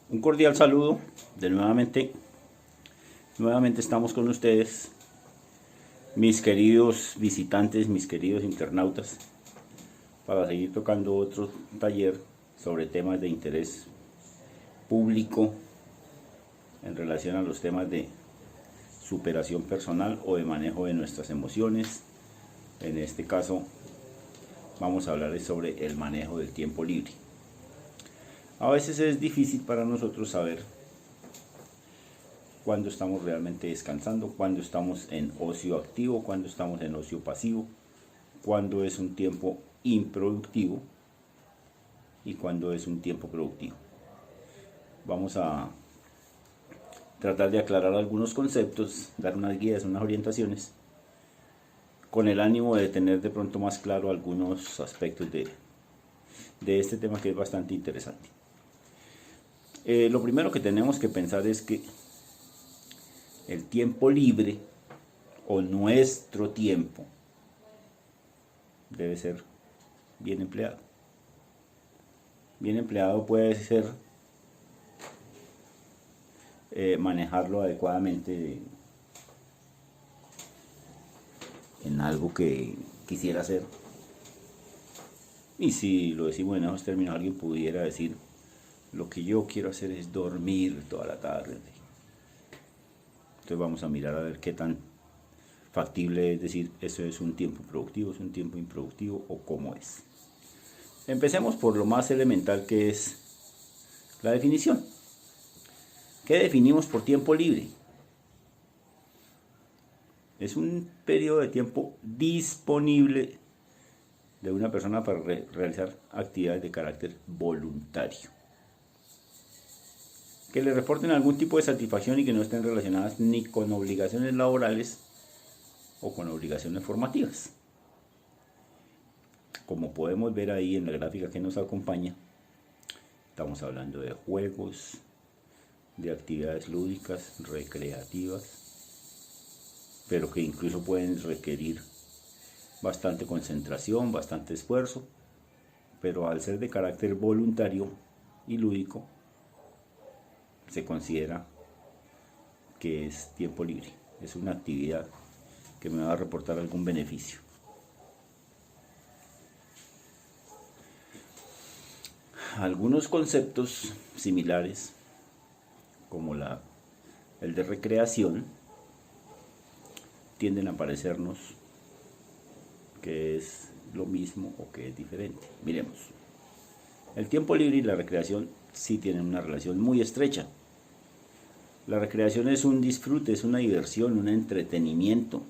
Un cordial saludo de nuevamente estamos con ustedes, mis queridos visitantes, mis queridos internautas, para seguir tocando otro taller sobre temas de interés público en relación a los temas de superación personal o de manejo de nuestras emociones. En este caso vamos a hablar sobre el manejo del tiempo libre. A veces es difícil para nosotros saber cuándo estamos realmente descansando, cuándo estamos en ocio activo, cuándo estamos en ocio pasivo, cuándo es un tiempo improductivo y cuándo es un tiempo productivo. Vamos a tratar de aclarar algunos conceptos, dar unas guías, unas orientaciones, con el ánimo de tener de pronto más claro algunos aspectos de este tema que es bastante interesante. Lo primero que tenemos que pensar es que el tiempo libre o nuestro tiempo debe ser bien empleado. Bien empleado puede ser manejarlo adecuadamente en algo que quisiera hacer. Y si lo decimos en esos términos, alguien pudiera decir: lo que yo quiero hacer es dormir toda la tarde. Entonces vamos a mirar a ver qué tan factible es decir, eso es un tiempo productivo, es un tiempo improductivo o cómo es. Empecemos por lo más elemental, que es la definición. ¿Qué definimos por tiempo libre? Es un periodo de tiempo disponible de una persona para realizar actividades de carácter voluntario, que le reporten algún tipo de satisfacción y que no estén relacionadas ni con obligaciones laborales o con obligaciones formativas. Como podemos ver ahí en la gráfica que nos acompaña, estamos hablando de juegos, de actividades lúdicas, recreativas, pero que incluso pueden requerir bastante concentración, bastante esfuerzo, pero al ser de carácter voluntario y lúdico, se considera que es tiempo libre, es una actividad que me va a reportar algún beneficio. Algunos conceptos similares, como el de recreación, tienden a parecernos que es lo mismo o que es diferente. Miremos, el tiempo libre y la recreación sí tienen una relación muy estrecha. La recreación es un disfrute, es una diversión, un entretenimiento,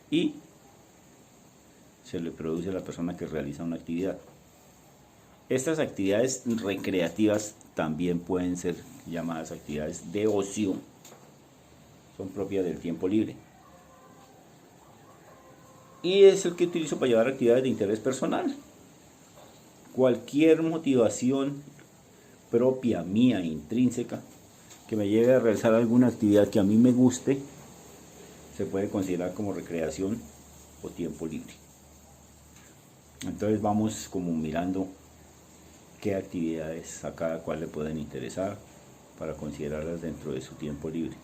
y se le produce a la persona que realiza una actividad. Estas actividades recreativas también pueden ser llamadas actividades de ocio, son propias del tiempo libre, y es el que utilizo para llevar actividades de interés personal. Cualquier motivación propia, mía, intrínseca, que me lleve a realizar alguna actividad que a mí me guste, se puede considerar como recreación o tiempo libre. Entonces vamos como mirando qué actividades a cada cual le pueden interesar para considerarlas dentro de su tiempo libre.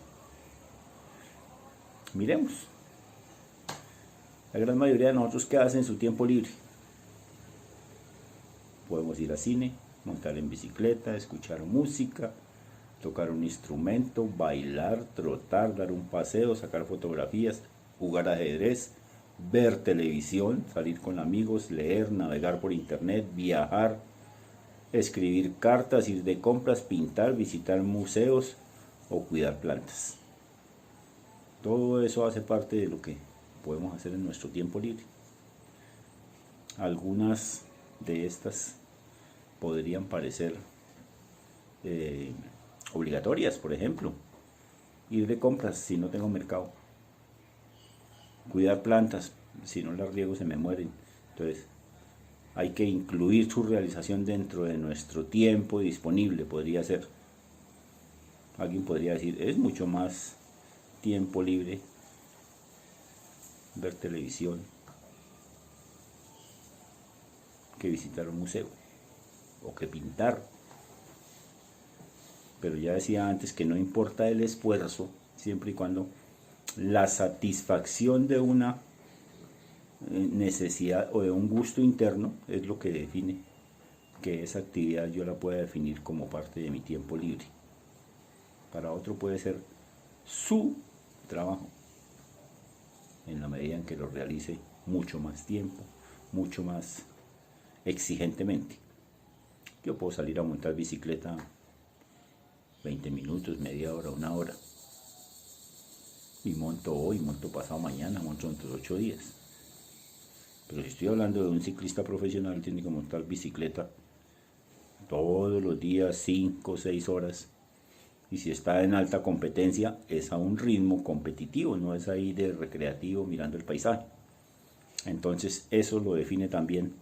Miremos, la gran mayoría de nosotros, ¿qué hacen en su tiempo libre? Podemos ir al cine, montar en bicicleta, escuchar música, tocar un instrumento, bailar, trotar, dar un paseo, sacar fotografías, jugar ajedrez, ver televisión, salir con amigos, leer, navegar por internet, viajar, escribir cartas, ir de compras, pintar, visitar museos o cuidar plantas. Todo eso hace parte de lo que podemos hacer en nuestro tiempo libre. Algunas de estas podrían parecer obligatorias, por ejemplo, ir de compras si no tengo mercado, cuidar plantas, si no las riego se me mueren. Entonces hay que incluir su realización dentro de nuestro tiempo disponible. Podría ser, alguien podría decir, es mucho más tiempo libre ver televisión que visitar un museo o que pintar. Pero ya decía antes que no importa el esfuerzo, siempre y cuando la satisfacción de una necesidad o de un gusto interno es lo que define que esa actividad yo la pueda definir como parte de mi tiempo libre. Para otro puede ser su trabajo, en la medida en que lo realice mucho más tiempo, mucho más exigentemente. Yo puedo salir a montar bicicleta 20 minutos, media hora, una hora. Y monto hoy, monto pasado mañana, monto dentro de 8 días. Pero si estoy hablando de un ciclista profesional, tiene que montar bicicleta todos los días, 5 o 6 horas. Y si está en alta competencia, es a un ritmo competitivo, no es ahí de recreativo mirando el paisaje. Entonces eso lo define también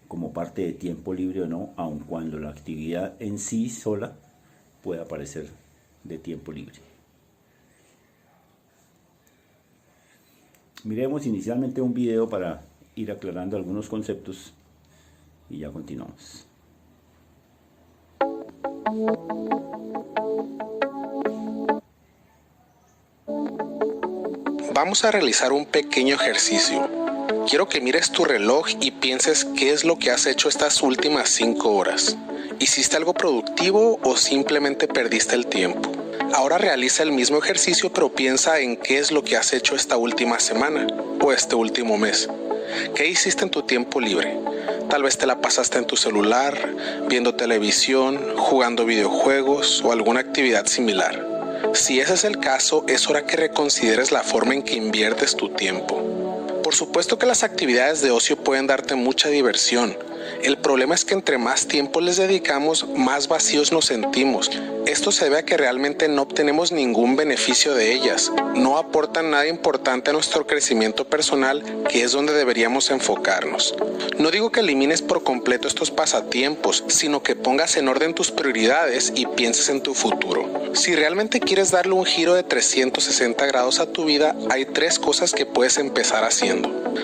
como parte de tiempo libre o no, aun cuando la actividad en sí sola pueda parecer de tiempo libre. Miremos inicialmente un video para ir aclarando algunos conceptos y ya continuamos. Vamos a realizar un pequeño ejercicio. Quiero que mires tu reloj y pienses qué es lo que has hecho estas últimas 5 horas. ¿Hiciste algo productivo o simplemente perdiste el tiempo? Ahora realiza el mismo ejercicio, pero piensa en qué es lo que has hecho esta última semana o este último mes. ¿Qué hiciste en tu tiempo libre? Tal vez te la pasaste en tu celular, viendo televisión, jugando videojuegos o alguna actividad similar. Si ese es el caso, es hora que reconsideres la forma en que inviertes tu tiempo. Por supuesto que las actividades de ocio pueden darte mucha diversión. El problema es que entre más tiempo les dedicamos, más vacíos nos sentimos. Esto se debe a que realmente no obtenemos ningún beneficio de ellas. No aportan nada importante a nuestro crecimiento personal, que es donde deberíamos enfocarnos. No digo que elimines por completo estos pasatiempos, sino que pongas en orden tus prioridades y pienses en tu futuro. Si realmente quieres darle un giro de 360 grados a tu vida, hay 3 cosas que puedes empezar haciendo.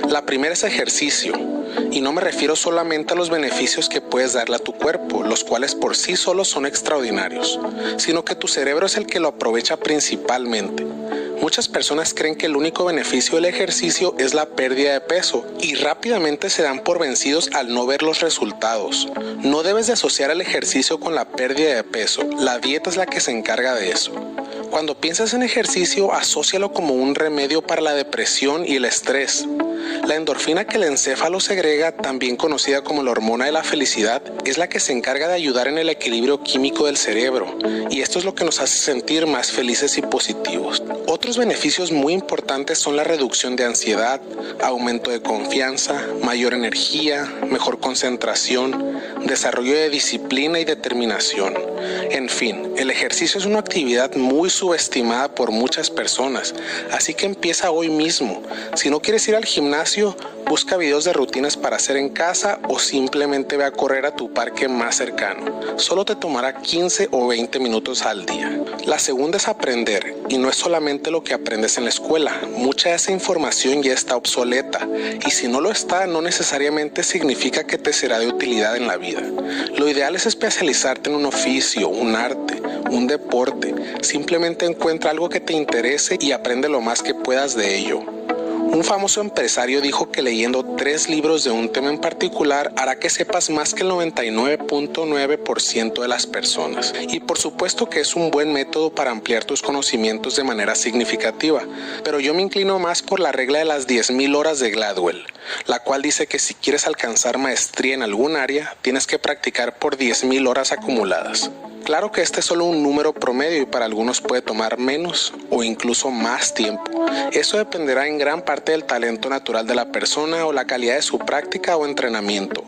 La primera es ejercicio. Y no me refiero solamente a los beneficios que puedes darle a tu cuerpo, los cuales por sí solos son extraordinarios, sino que tu cerebro es el que lo aprovecha principalmente. Muchas personas creen que el único beneficio del ejercicio es la pérdida de peso y rápidamente se dan por vencidos al no ver los resultados. No debes de asociar el ejercicio con la pérdida de peso, la dieta es la que se encarga de eso. Cuando piensas en ejercicio, asócialo como un remedio para la depresión y el estrés. La endorfina que el encéfalo segrega, también conocida como la hormona de la felicidad, es la que se encarga de ayudar en el equilibrio químico del cerebro, y esto es lo que nos hace sentir más felices y positivos. Otros beneficios muy importantes son la reducción de ansiedad, aumento de confianza, mayor energía, mejor concentración, desarrollo de disciplina y determinación. En fin, el ejercicio es una actividad muy subestimada por muchas personas, así que empieza hoy mismo. Si no quieres ir al gimnasio, busca videos de rutinas para hacer en casa o simplemente ve a correr a tu parque más cercano. Solo te tomará 15 o 20 minutos al día. La segunda es aprender, y no es solamente lo que aprendes en la escuela. Mucha de esa información ya está obsoleta, y si no lo está, no necesariamente significa que te será de utilidad en la vida. Lo ideal es especializarte en un oficio, un arte, un deporte. Simplemente encuentra algo que te interese y aprende lo más que puedas de ello. Un famoso empresario dijo que leyendo 3 libros de un tema en particular hará que sepas más que el 99.9% de las personas. Y por supuesto que es un buen método para ampliar tus conocimientos de manera significativa, pero yo me inclino más por la regla de las 10.000 horas de Gladwell, la cual dice que si quieres alcanzar maestría en algún área, tienes que practicar por 10.000 horas acumuladas. Claro que este es solo un número promedio y para algunos puede tomar menos o incluso más tiempo. Eso dependerá en gran parte del talento natural de la persona o la calidad de su práctica o entrenamiento.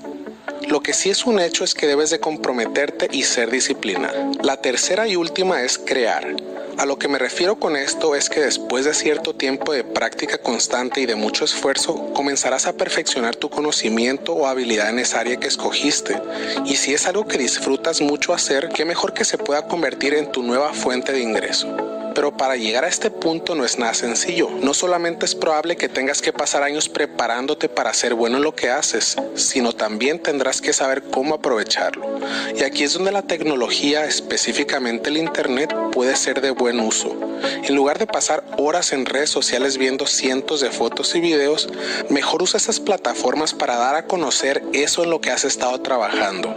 Lo que sí es un hecho es que debes de comprometerte y ser disciplinado. La tercera y última es crear. A lo que me refiero con esto es que después de cierto tiempo de práctica constante y de mucho esfuerzo, comenzarás a perfeccionar tu conocimiento o habilidad en esa área que escogiste. Y si es algo que disfrutas mucho hacer, qué mejor que se pueda convertir en tu nueva fuente de ingreso. Pero para llegar a este punto no es nada sencillo. No solamente es probable que tengas que pasar años preparándote para ser bueno en lo que haces, sino también tendrás que saber cómo aprovecharlo. Y aquí es donde la tecnología, específicamente el internet, puede ser de buen uso. En lugar de pasar horas en redes sociales viendo cientos de fotos y videos, mejor usa esas plataformas para dar a conocer eso en lo que has estado trabajando.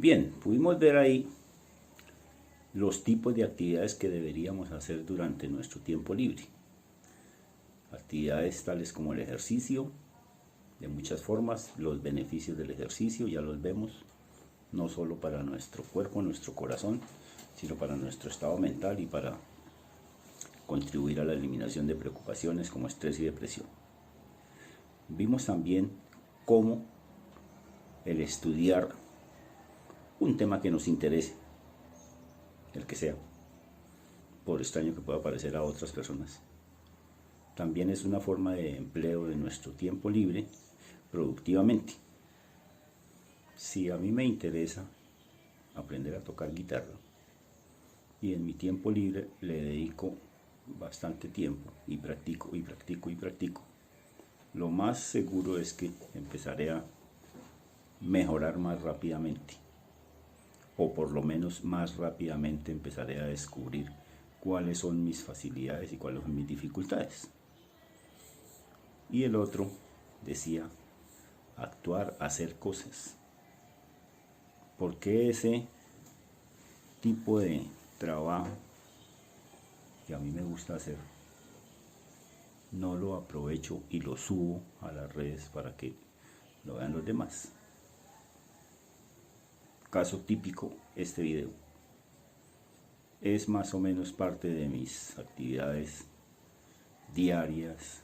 Bien, pudimos ver ahí los tipos de actividades que deberíamos hacer durante nuestro tiempo libre. Actividades tales como el ejercicio, de muchas formas, los beneficios del ejercicio ya los vemos, no solo para nuestro cuerpo, nuestro corazón, sino para nuestro estado mental y para contribuir a la eliminación de preocupaciones como estrés y depresión. Vimos también cómo el estudiar un tema que nos interese, el que sea, por extraño que pueda parecer a otras personas, también es una forma de empleo de nuestro tiempo libre productivamente. Si a mí me interesa aprender a tocar guitarra y en mi tiempo libre le dedico bastante tiempo y practico, lo más seguro es que empezaré a mejorar más rápidamente, o por lo menos más rápidamente empezaré a descubrir cuáles son mis facilidades y cuáles son mis dificultades. Y el otro decía actuar, hacer cosas. ¿Por qué ese tipo de trabajo que a mí me gusta hacer no lo aprovecho y lo subo a las redes para que lo vean los demás? Caso típico, este video es más o menos parte de mis actividades diarias,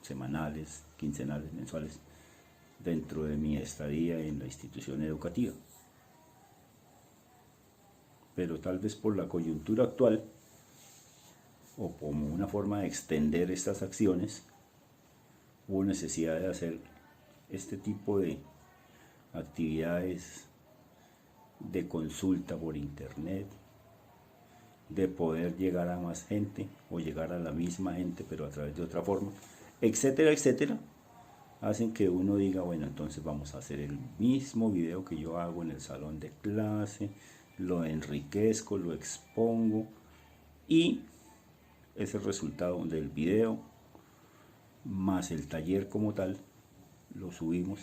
semanales, quincenales, mensuales, dentro de mi estadía en la institución educativa. Pero tal vez por la coyuntura actual, o como una forma de extender estas acciones, hubo necesidad de hacer este tipo de actividades de consulta por internet, de poder llegar a más gente o llegar a la misma gente pero a través de otra forma, etcétera, etcétera, hacen que uno diga, bueno, entonces vamos a hacer el mismo video que yo hago en el salón de clase, lo enriquezco, lo expongo y ese resultado del video más el taller como tal lo subimos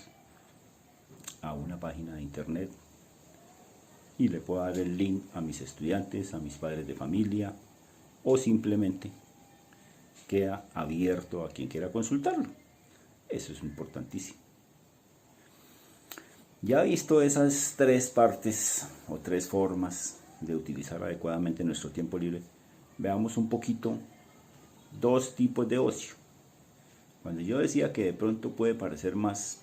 a una página de internet y le puedo dar el link a mis estudiantes, a mis padres de familia, o simplemente queda abierto a quien quiera consultarlo. Eso es importantísimo. Ya visto esas tres partes o tres formas de utilizar adecuadamente nuestro tiempo libre, veamos un poquito dos tipos de ocio. Cuando yo decía que de pronto puede parecer más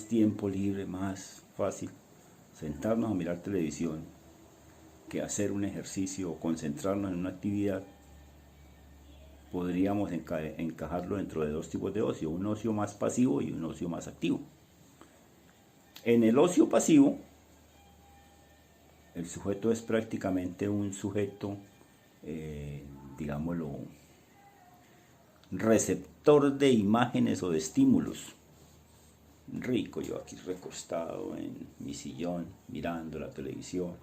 tiempo libre, más fácil sentarnos a mirar televisión que hacer un ejercicio o concentrarnos en una actividad, podríamos encajarlo dentro de dos tipos de ocio, un ocio más pasivo y un ocio más activo. En el ocio pasivo, el sujeto es prácticamente un sujeto, digámoslo, receptor de imágenes o de estímulos. Rico, yo aquí recostado en mi sillón, mirando la televisión,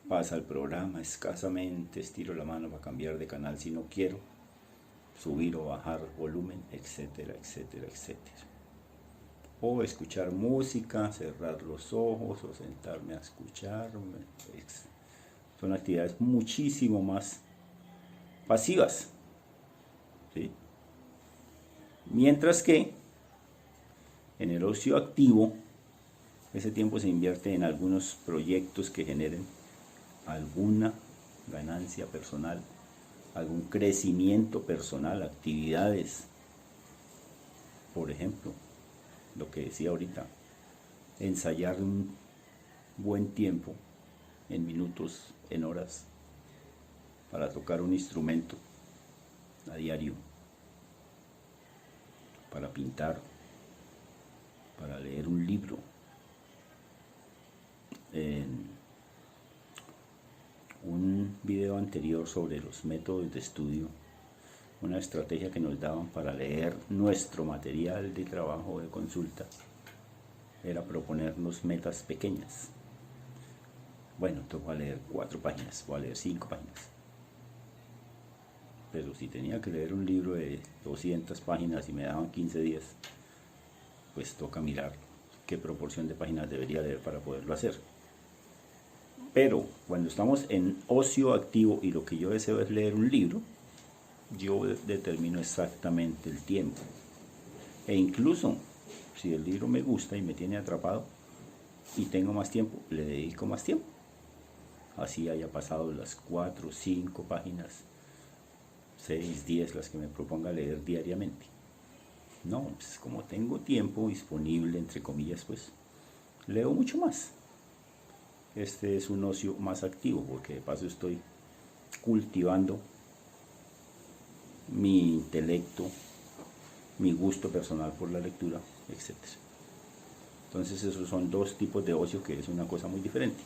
pasa el programa, escasamente estiro la mano para cambiar de canal si no quiero, subir o bajar volumen, etcétera, etcétera, etcétera. O escuchar música, cerrar los ojos o sentarme a escuchar. Son actividades muchísimo más pasivas, ¿sí? Mientras que en el ocio activo, ese tiempo se invierte en algunos proyectos que generen alguna ganancia personal, algún crecimiento personal, actividades. Por ejemplo, lo que decía ahorita, ensayar un buen tiempo, en minutos, en horas, para tocar un instrumento a diario, para pintar, para leer un libro. En un video anterior sobre los métodos de estudio, una estrategia que nos daban para leer nuestro material de trabajo o de consulta era proponernos metas pequeñas. Bueno, entonces voy a leer 4 páginas, voy a leer 5 páginas. Pero si tenía que leer un libro de 200 páginas y me daban 15 días, pues toca mirar qué proporción de páginas debería leer para poderlo hacer. Pero cuando estamos en ocio activo y lo que yo deseo es leer un libro, yo determino exactamente el tiempo. E incluso si el libro me gusta y me tiene atrapado y tengo más tiempo, le dedico más tiempo. Así haya pasado las 4, 5 páginas, 6, 10, las que me proponga leer diariamente. No, pues como tengo tiempo disponible, entre comillas, pues leo mucho más. Este es un ocio más activo, porque de paso estoy cultivando mi intelecto, mi gusto personal por la lectura, etc. Entonces esos son 2 tipos de ocio, que es una cosa muy diferente.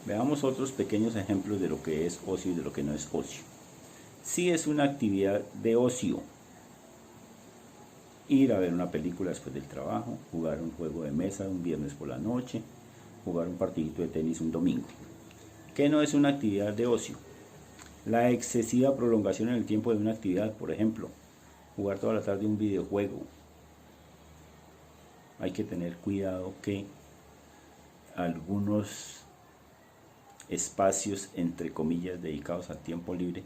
Veamos otros pequeños ejemplos de lo que es ocio y de lo que no es ocio. Sí es una actividad de ocio ir a ver una película después del trabajo, jugar un juego de mesa un viernes por la noche, jugar un partidito de tenis un domingo. ¿Qué no es una actividad de ocio? La excesiva prolongación en el tiempo de una actividad, por ejemplo, jugar toda la tarde un videojuego. Hay que tener cuidado que algunos espacios, entre comillas, dedicados al tiempo libre,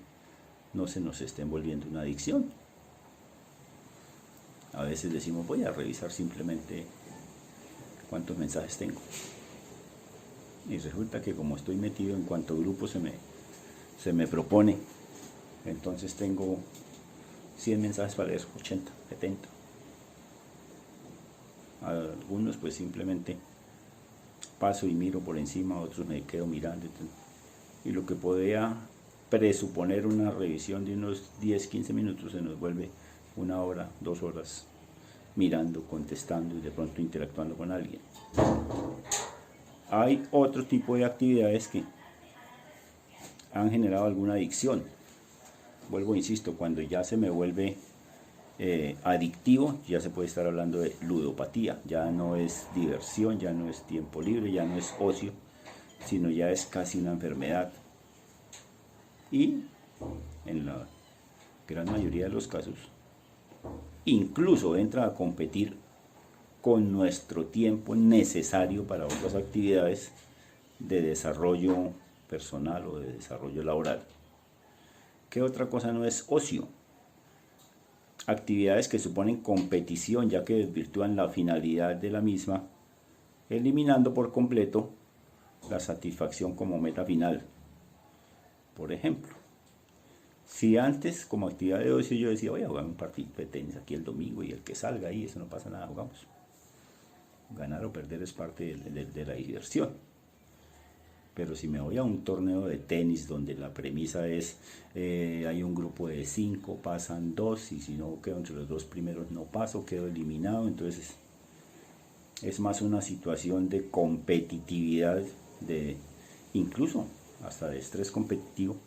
no se nos estén volviendo una adicción. A veces decimos, voy a revisar simplemente cuántos mensajes tengo. Y resulta que como estoy metido en cuanto grupo se me propone, entonces tengo 100 mensajes para leer, 80, 70. Algunos pues simplemente paso y miro por encima, otros me quedo mirando. Y lo que podía presuponer una revisión de unos 10, 15 minutos se nos vuelve 1 hora, 2 horas mirando, contestando y de pronto interactuando con alguien. Hay otro tipo de actividades que han generado alguna adicción. Vuelvo, insisto, cuando ya se me vuelve adictivo, ya se puede estar hablando de ludopatía. Ya no es diversión, ya no es tiempo libre, ya no es ocio, sino ya es casi una enfermedad. Y en la gran mayoría de los casos, incluso entra a competir con nuestro tiempo necesario para otras actividades de desarrollo personal o de desarrollo laboral. ¿Qué otra cosa no es ocio? Actividades que suponen competición, ya que desvirtúan la finalidad de la misma, eliminando por completo la satisfacción como meta final. Por ejemplo, si antes como actividad de ocio yo decía, voy a jugar un partido de tenis aquí el domingo y el que salga ahí, eso no pasa nada, jugamos. Ganar o perder es parte de la diversión. Pero si me voy a un torneo de tenis donde la premisa es hay un grupo de 5, pasan 2 y si no quedo entre los 2 primeros no paso, quedo eliminado, entonces es más una situación de competitividad, de incluso hasta de estrés competitivo,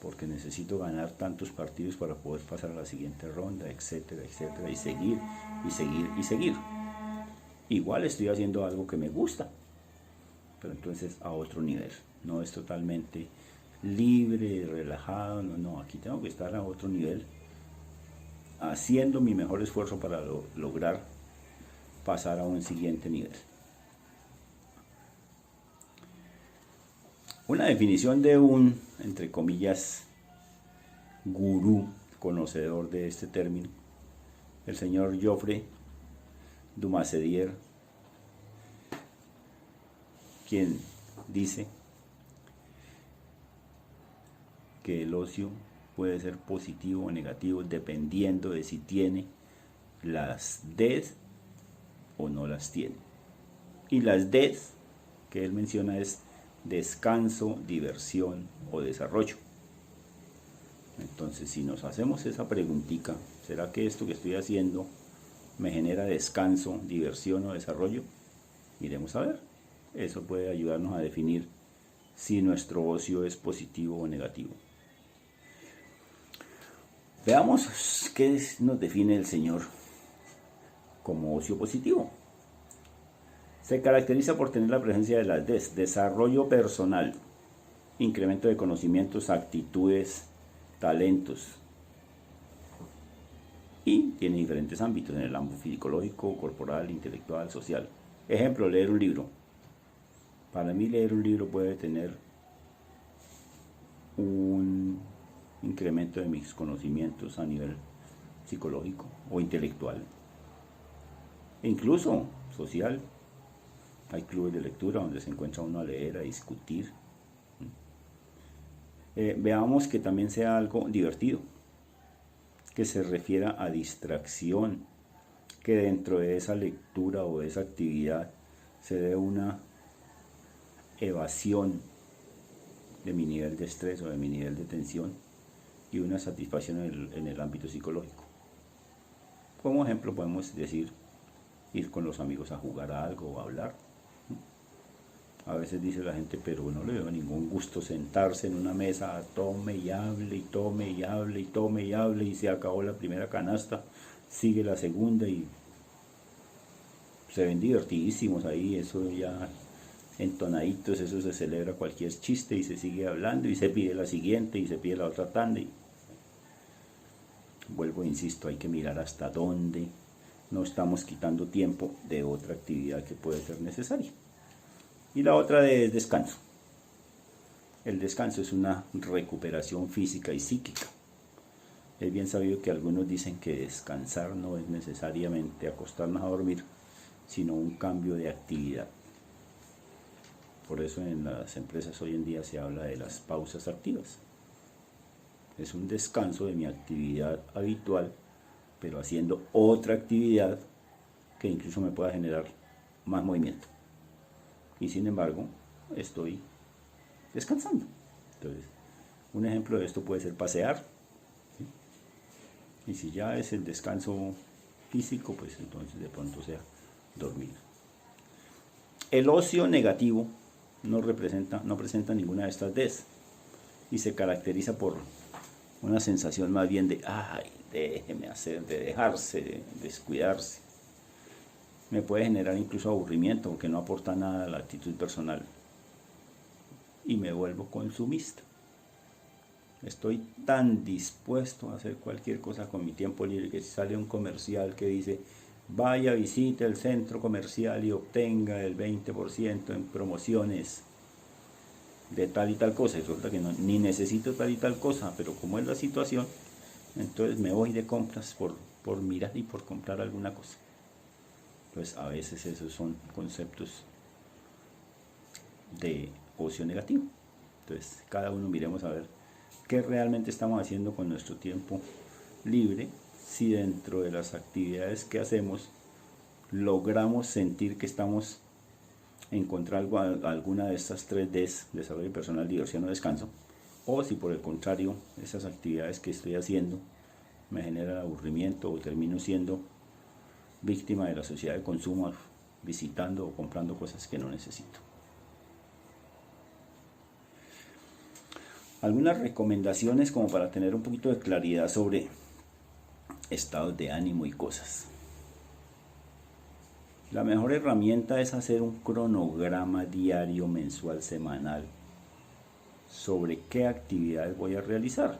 porque necesito ganar tantos partidos para poder pasar a la siguiente ronda, etcétera, etcétera, y seguir, y seguir, y seguir. Igual estoy haciendo algo que me gusta, pero entonces a otro nivel. No es totalmente libre, relajado, no, aquí tengo que estar a otro nivel, haciendo mi mejor esfuerzo para lograr pasar a un siguiente nivel. Una definición de un, entre comillas, gurú conocedor de este término, el señor Geoffrey Dumasedier, quien dice que el ocio puede ser positivo o negativo dependiendo de si tiene las o no las tiene. Y las Ds que él menciona es descanso, diversión o desarrollo. Entonces, si nos hacemos esa preguntita, ¿será que esto que estoy haciendo me genera descanso, diversión o desarrollo? Iremos a ver. Eso puede ayudarnos a definir si nuestro ocio es positivo o negativo. Veamos qué nos define el Señor como ocio positivo. Se caracteriza por tener la presencia de las Ds: desarrollo personal, incremento de conocimientos, actitudes, talentos. Y tiene diferentes ámbitos en el ámbito psicológico, corporal, intelectual, social. Ejemplo, leer un libro. Para mí leer un libro puede tener un incremento de mis conocimientos a nivel psicológico o intelectual. E incluso social. Hay clubes de lectura donde se encuentra uno a leer, a discutir. Veamos que también sea algo divertido, que se refiera a distracción, que dentro de esa lectura o de esa actividad se dé una evasión de mi nivel de estrés o de mi nivel de tensión y una satisfacción en el ámbito psicológico. Como ejemplo podemos decir ir con los amigos a jugar a algo o a hablar. A veces dice la gente, pero no le veo ningún gusto sentarse en una mesa, tome y hable, y tome y hable, y tome y hable, y se acabó la primera canasta, sigue la segunda y se ven divertidísimos ahí, eso ya entonaditos, eso se celebra cualquier chiste y se sigue hablando y se pide la siguiente y se pide la otra tanda. Y vuelvo, insisto, hay que mirar hasta dónde no estamos quitando tiempo de otra actividad que puede ser necesaria. Y la otra es descanso. El descanso es una recuperación física y psíquica. Es bien sabido que algunos dicen que descansar no es necesariamente acostarnos a dormir, sino un cambio de actividad. Por eso en las empresas hoy en día se habla de las pausas activas. Es un descanso de mi actividad habitual, pero haciendo otra actividad que incluso me pueda generar más movimiento. Y sin embargo, estoy descansando. Entonces, un ejemplo de esto puede ser pasear, ¿sí? Y si ya es el descanso físico, pues entonces de pronto sea dormir. El ocio negativo no presenta ninguna de estas Ds y se caracteriza por una sensación más bien de, ay, déjeme hacer, de dejarse, de descuidarse. Me puede generar incluso aburrimiento porque no aporta nada a la actitud personal y me vuelvo consumista. Estoy tan dispuesto a hacer cualquier cosa con mi tiempo libre que si sale un comercial que dice vaya, visite el centro comercial y obtenga el 20% en promociones de tal y tal cosa, y resulta que no, ni necesito tal y tal cosa, pero como es la situación, entonces me voy de compras por mirar y por comprar alguna cosa. Pues a veces esos son conceptos de ocio negativo. Entonces cada uno miremos a ver qué realmente estamos haciendo con nuestro tiempo libre, si dentro de las actividades que hacemos logramos sentir que estamos encontrando alguna de estas 3Ds, desarrollo personal, diversión o descanso, o si por el contrario esas actividades que estoy haciendo me generan aburrimiento o termino siendo víctima de la sociedad de consumo, visitando o comprando cosas que no necesito. Algunas recomendaciones como para tener un poquito de claridad sobre estados de ánimo y cosas. La mejor herramienta es hacer un cronograma diario, mensual, semanal sobre qué actividades voy a realizar.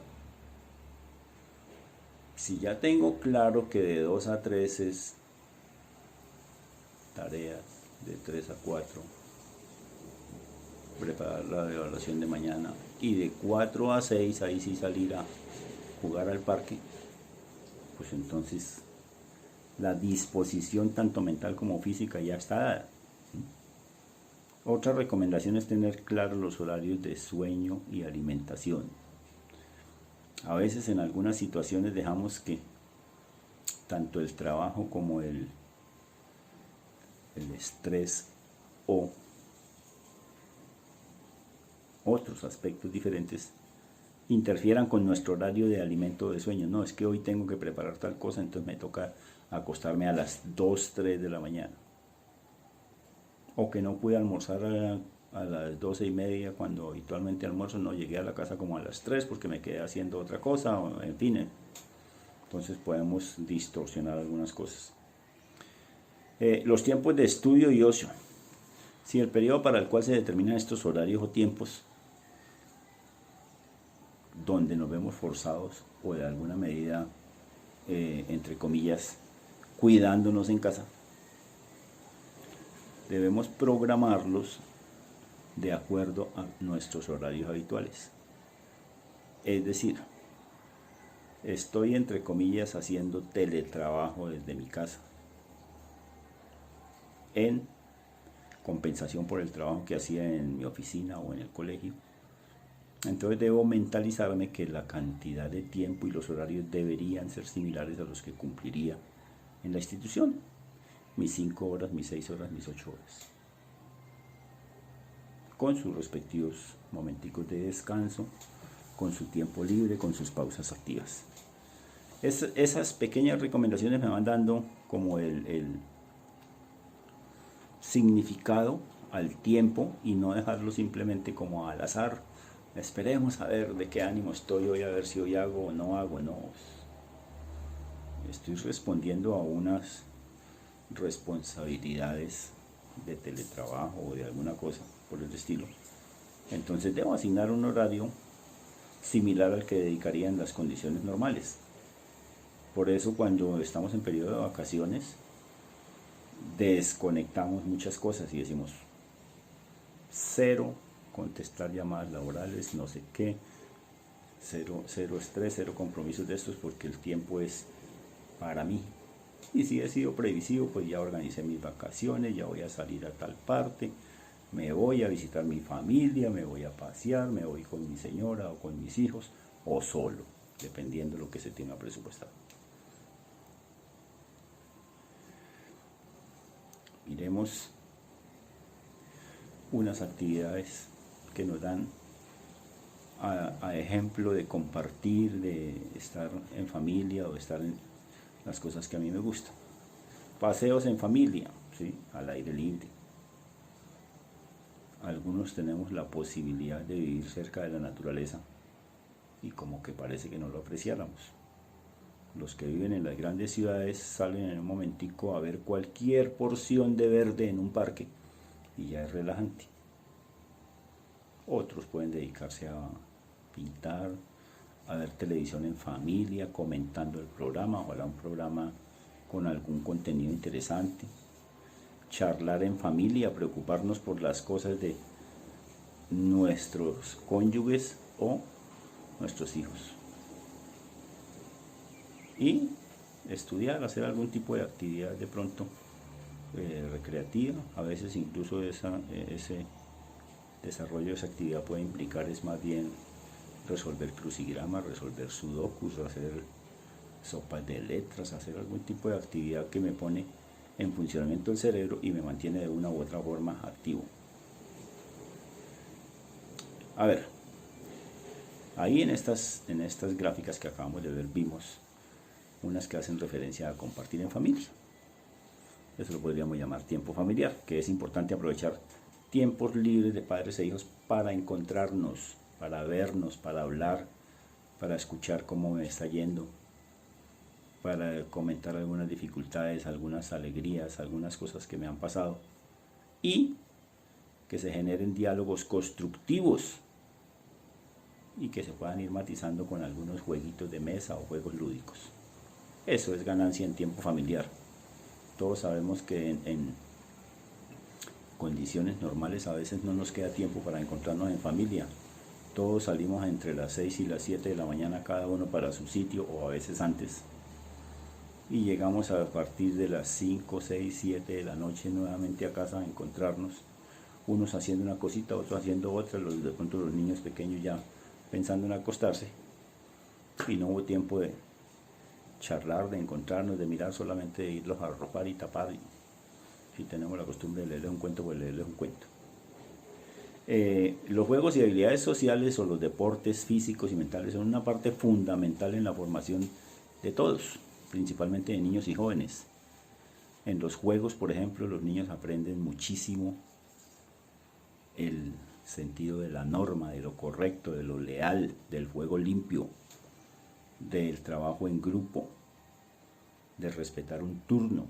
Si ya tengo claro que de 2 a 3 es tareas, de 3 a 4 preparar la evaluación de mañana y de 4 a 6 ahí sí salir a jugar al parque, pues entonces la disposición tanto mental como física ya está dada. Otra recomendación es tener claros los horarios de sueño y alimentación. A veces en algunas situaciones dejamos que tanto el trabajo como el estrés o otros aspectos diferentes interfieran con nuestro horario de alimento de sueño. No, es que hoy tengo que preparar tal cosa, entonces me toca acostarme a las 2, 3 de la mañana. O que no pude almorzar a las 12:30 cuando habitualmente almuerzo, no, llegué a la casa como a las 3 porque me quedé haciendo otra cosa, o, en fin. Entonces podemos distorsionar algunas cosas. Los tiempos de estudio y ocio. Si el periodo para el cual se determinan estos horarios o tiempos donde nos vemos forzados o de alguna medida, entre comillas, cuidándonos en casa, debemos programarlos de acuerdo a nuestros horarios habituales. Es decir, estoy entre comillas haciendo teletrabajo desde mi casa en compensación por el trabajo que hacía en mi oficina o en el colegio. Entonces debo mentalizarme que la cantidad de tiempo y los horarios deberían ser similares a los que cumpliría en la institución. Mis 5 horas, mis 6 horas, mis 8 horas. Con sus respectivos momenticos de descanso, con su tiempo libre, con sus pausas activas. Esas pequeñas recomendaciones me van dando como el significado al tiempo y no dejarlo simplemente como al azar. Esperemos a ver de qué ánimo estoy hoy, a ver si hoy hago o no hago. No, estoy respondiendo a unas responsabilidades de teletrabajo o de alguna cosa por el estilo. Entonces debo asignar un horario similar al que dedicaría en las condiciones normales. Por eso cuando estamos en periodo de vacaciones desconectamos muchas cosas y decimos cero contestar llamadas laborales, no sé qué, cero estrés, cero compromisos de estos porque el tiempo es para mí. Y si he sido previsivo, pues ya organicé mis vacaciones, ya voy a salir a tal parte, me voy a visitar mi familia, me voy a pasear, me voy con mi señora o con mis hijos o solo, dependiendo de lo que se tenga presupuestado. Miremos unas actividades que nos dan a ejemplo de compartir, de estar en familia o de estar en las cosas que a mí me gustan. Paseos en familia, ¿sí? Al aire libre. Algunos tenemos la posibilidad de vivir cerca de la naturaleza y como que parece que no lo apreciáramos. Los que viven en las grandes ciudades salen en un momentico a ver cualquier porción de verde en un parque y ya es relajante. Otros pueden dedicarse a pintar, a ver televisión en familia, comentando el programa, ojalá un programa con algún contenido interesante, charlar en familia, preocuparnos por las cosas de nuestros cónyuges o nuestros hijos. Y estudiar, hacer algún tipo de actividad de pronto recreativa, a veces incluso ese desarrollo de esa actividad puede implicar es más bien resolver crucigramas, resolver sudokus, hacer sopas de letras, hacer algún tipo de actividad que me pone en funcionamiento el cerebro y me mantiene de una u otra forma activo. A ver, ahí en estas gráficas que acabamos de ver vimos unas que hacen referencia a compartir en familia. Eso lo podríamos llamar tiempo familiar, que es importante aprovechar tiempos libres de padres e hijos para encontrarnos, para vernos, para hablar, para escuchar cómo me está yendo, para comentar algunas dificultades, algunas alegrías, algunas cosas que me han pasado y que se generen diálogos constructivos y que se puedan ir matizando con algunos jueguitos de mesa o juegos lúdicos. Eso es ganancia en tiempo familiar. Todos sabemos que en condiciones normales a veces no nos queda tiempo para encontrarnos en familia. Todos salimos entre las 6 y las 7 de la mañana cada uno para su sitio o a veces antes. Y llegamos a partir de las 5, 6, 7 de la noche nuevamente a casa a encontrarnos. Unos haciendo una cosita, otros haciendo otra, de pronto los niños pequeños ya pensando en acostarse. Y no hubo tiempo de charlar, de encontrarnos, de mirar, solamente de irlos a arropar y tapar. Si tenemos la costumbre de leerles un cuento, pues leerles un cuento. Los juegos y habilidades sociales o los deportes físicos y mentales son una parte fundamental en la formación de todos, principalmente de niños y jóvenes. En los juegos, por ejemplo, los niños aprenden muchísimo el sentido de la norma, de lo correcto, de lo leal, del juego limpio, del trabajo en grupo, de respetar un turno,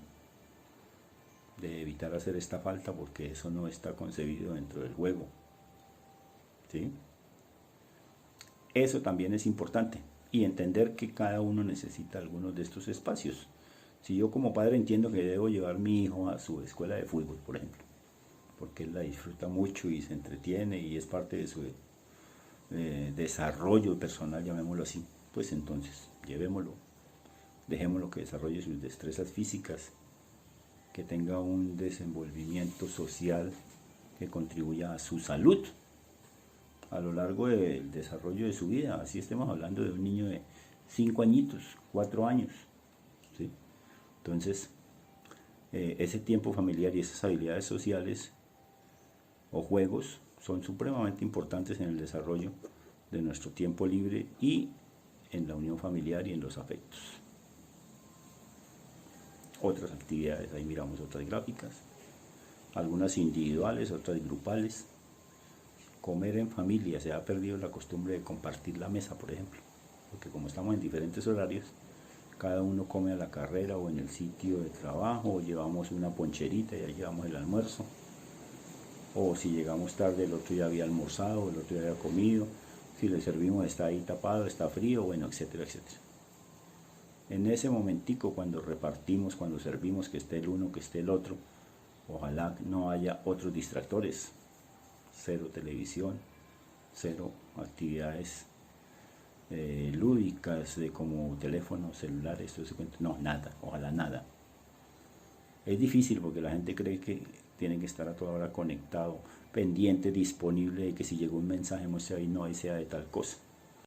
de evitar hacer esta falta porque eso no está concebido dentro del juego. ¿Sí? Eso también es importante, y entender que cada uno necesita algunos de estos espacios. Si yo como padre entiendo que debo llevar a mi hijo a su escuela de fútbol, por ejemplo, porque él la disfruta mucho y se entretiene y es parte de su desarrollo personal, llamémoslo así, pues entonces llevémoslo, dejémoslo que desarrolle sus destrezas físicas, que tenga un desenvolvimiento social que contribuya a su salud a lo largo del desarrollo de su vida. Así estemos hablando de un niño de 5 añitos, 4 años, ¿sí? Entonces, ese tiempo familiar y esas habilidades sociales o juegos son supremamente importantes en el desarrollo de nuestro tiempo libre y en la unión familiar y en los afectos. Otras actividades, ahí miramos otras gráficas, algunas individuales, otras grupales. Comer en familia, se ha perdido la costumbre de compartir la mesa, por ejemplo, porque como estamos en diferentes horarios, cada uno come a la carrera o en el sitio de trabajo, o llevamos una poncherita y ahí llevamos el almuerzo, o si llegamos tarde el otro ya había almorzado, el otro ya había comido, si le servimos está ahí tapado, está frío, bueno, etcétera, etcétera. En ese momentico, cuando repartimos, cuando servimos, que esté el uno, que esté el otro, ojalá no haya otros distractores. Cero televisión, cero actividades lúdicas de como teléfonos, celulares, todo ese cuento. No, nada, ojalá nada. Es difícil porque la gente cree que tienen que estar a toda hora conectado, pendiente, disponible, de que si llegó un mensaje muestre ahí, no, ahí sea de tal cosa.